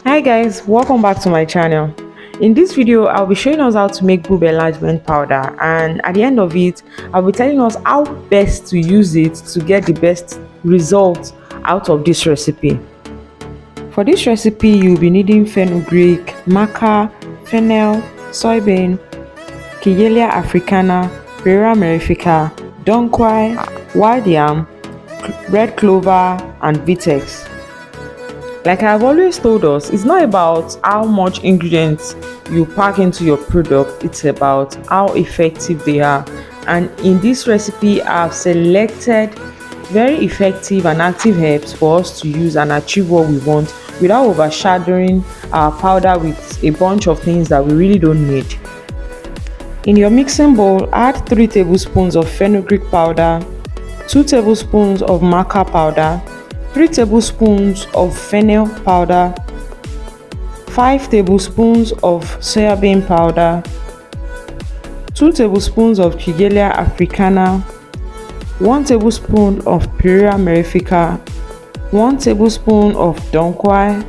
Hi guys, welcome back to my channel. In this video, I'll be showing us how to make boob enlargement powder, and at the end of it, I'll be telling us how best to use it to get the best result out of this recipe. For this recipe, you'll be needing fenugreek, maca, fennel, soybean, Kigelia africana, Perea mellifica, donquai, wild yam, red clover, and vitex. Like I've always told us, it's not about how much ingredients you pack into your product, it's about how effective they are. And in this recipe, I've selected very effective and active herbs for us to use and achieve what we want without overshadowing our powder with a bunch of things that we really don't need. In your mixing bowl, add 3 tablespoons of fenugreek powder, 2 tablespoons of maca powder, 3 tablespoons of fennel powder, 5 tablespoons of soybean powder, 2 tablespoons of Kigelia africana, 1 tablespoon of Perea mellifica, 1 tablespoon of donquai,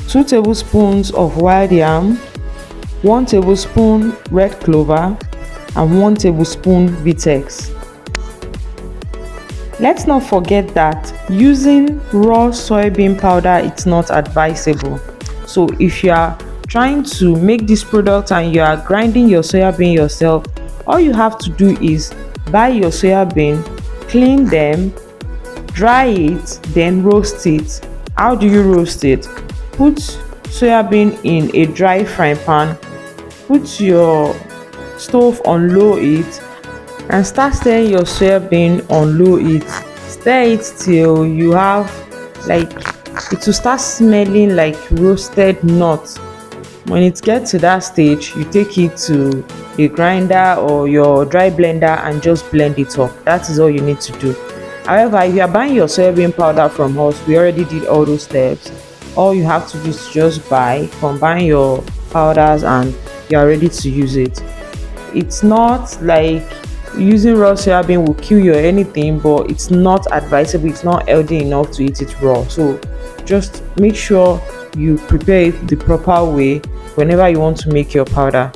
2 tablespoons of wild yam, 1 tablespoon red clover, and 1 tablespoon vitex. Let's not forget that using raw soybean powder it's not advisable. So if you are trying to make this product and you are grinding your soybean yourself, all you have to do is buy your soybean, clean them, dry it, then roast it. How do you roast it? Put soybean in a dry frying pan, put your stove on low heat, and start stirring your soybean on low heat. Stir it till you have it will start smelling like roasted nuts. When it gets to that stage, you take it to a grinder or your dry blender and just blend it up. That is all you need to do. However, if you are buying your soybean powder from us, we already did all those steps. All you have to do is just combine your powders, and you are ready to use it. It's not like using raw soybean will kill you or anything, but it's not advisable. It's not healthy enough to eat it raw. So just make sure you prepare it the proper way whenever you want to make your powder.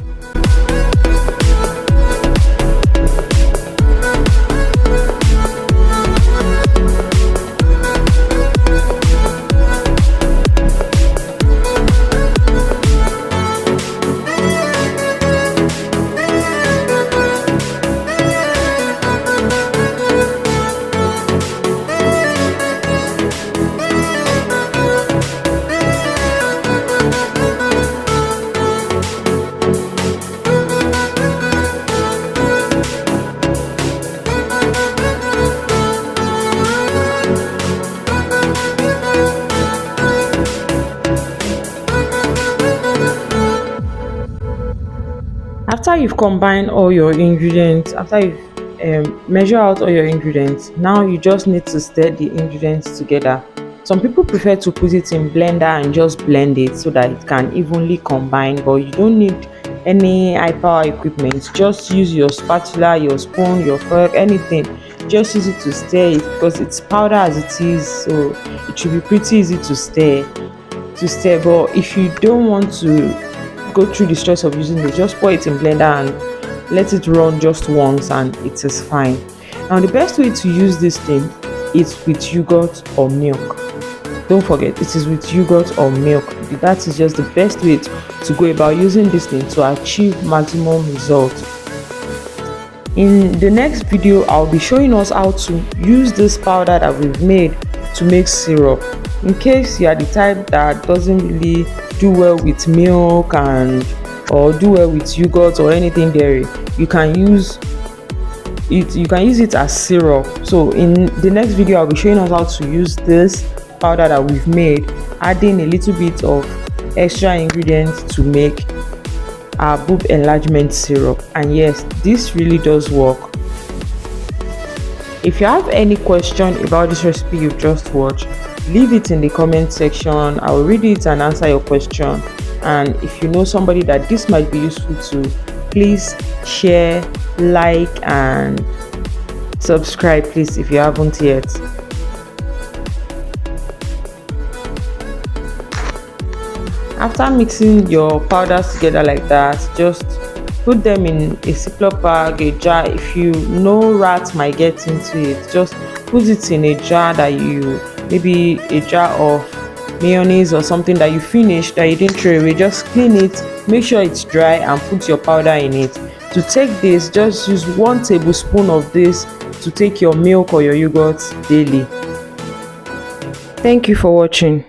After you've combined all your ingredients, after you've measure out all your ingredients, now you just need to stir the ingredients together. Some people prefer to put it in blender and just blend it so that it can evenly combine, but you don't need any high power equipment. Just use your spatula, your spoon, your fork, anything. Just use it to stir it because it's powder as it is, so it should be pretty easy to stir. But if you don't want to go through the stress of using it, just pour it in blender and let it run just once and it is fine. Now the best way to use this thing is with yogurt or milk. Don't forget, it is with yogurt or milk. That is just the best way to go about using this thing to achieve maximum results. In the next video, I'll be showing us how to use this powder that we've made to make syrup. In case you are the type that doesn't really do well with milk or do well with yogurt or anything dairy, you can use it as syrup. So in the next video, I'll be showing us how to use this powder that we've made, adding a little bit of extra ingredients to make our boob enlargement syrup. And yes, this really does work. If you have any question about this recipe you've just watched, leave it in the comment section. I will read it and answer your question. And if you know somebody that this might be useful to, please share, like, and subscribe, please, if you haven't yet. After mixing your powders together like that, just put them in a Ziploc bag, a jar. If you know rat might get into it, just put it in a jar that you, maybe a jar of mayonnaise or something that you finished that you didn't throw away. Just clean it, make sure it's dry, and put your powder in it. To take this, just use 1 tablespoon of this to take your milk or your yogurt daily. Thank you for watching.